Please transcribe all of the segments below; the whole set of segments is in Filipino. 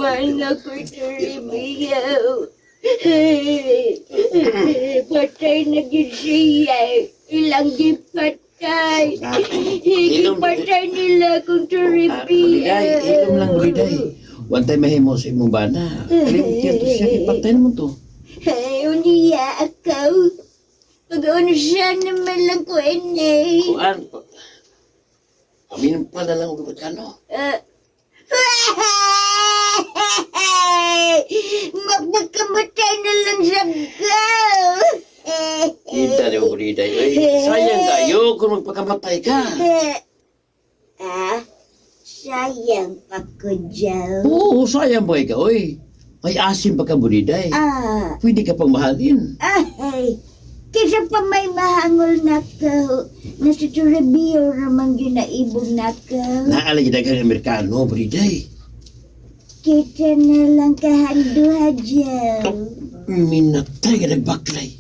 Wala ko turibiyaw. Patay na gid siya. Ilang gipatay. Gipatay nila kung turibiyaw. Ilom lang, Buliday. One time mahimo sa imong bana. Kalimutian to siya, ipatay naman to. Ay, uniya ako. Pag-ano siya naman lang ko eh. Kuan, amin pa na lang ako kano. Magpagkamatay na lang siya ka. Kita niyo, Buliday. Ay, sayang kayo kung magpakamatay ka. Sayang pa ko dyan. Oo, sayang boy ka, oy. May asim pa ka, Buliday. Pwede ka pang mahalin. Ay, kisa pa may mahangol na ko. Nasa Toribio naman ginaibog na ko. Naalagi na kang Amerikano, Buliday. Kita na lang kahanduha dyan. Minatay ka nagbaklay.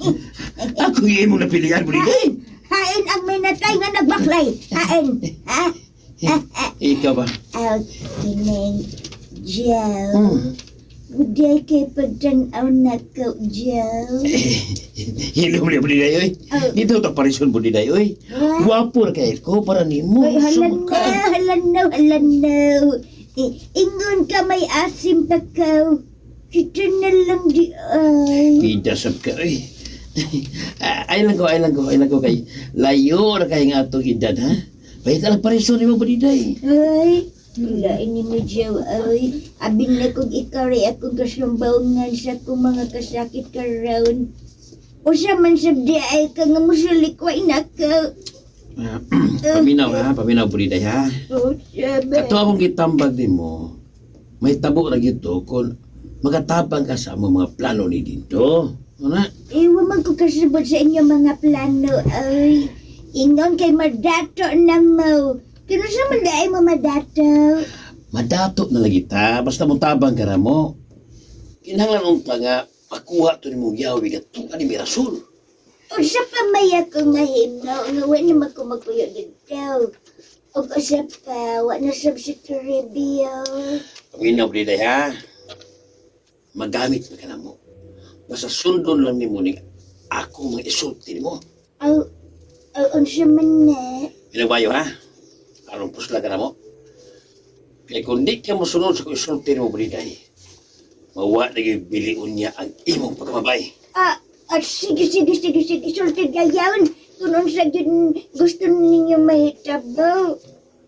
Ako yung imong napilihan, Buliday. Hain ang minatay nga nagbaklay. Hain. Ha? Ikaw ba? Out kineng Joe. Buday kay pagtanaw na ko, Joe. Hilom niya, Buliday, oy. Dito ta parison, Buliday, oy. Wapo na kayo ko para ni mo. Ay, halanaw. Ingon ka may asim pa ka. Kita na lang di ay. Pidasap ka, oy. Ay lang ko kay layo na kayo nga itong edad, ha? Bahit alang parison ni mo, Buliday. Ay, wala ini mo, Joe, ay. Abin na kong ikaw rin akong kasambaungan sa kong mga kasakit karoon. O sa man sabdi ay ka nga musulikway na ka. Paminaw, Buliday, ha? O sabi. Ato akong gitambag din mo, may tabo na gito kung magatabang ka sa mga plano ni Dinto. Ano? Iwa man ko kasabot sa inyo mga plano, ay. Ingon kay madato na mo. Kano sa mandaay mo madato? Madato na lagi ta, basta mo tabang ka na mo. Kinahanglan ang nga, pakuha to ni mong yawi ka ito, ni Mirasol. O sa pamaya ko nga himno, nga wala naman ko magkuyo dito. O sa pa, wala na sab si Toribio. Paminaw, Buliday, ha? Magamit ka na mo. Basta sundon lang ni mo ni ako mga isulti mo. Unsa man na? Pinagbayo, ha? Anong pusla ka na mo? Kaya kung di ka masunod sa isulti mo, Buliday, mawa na biliun niya ang imong pagkamabay. Sige, sultid gayawin. Kung unsa yun gusto ninyo mahitabo.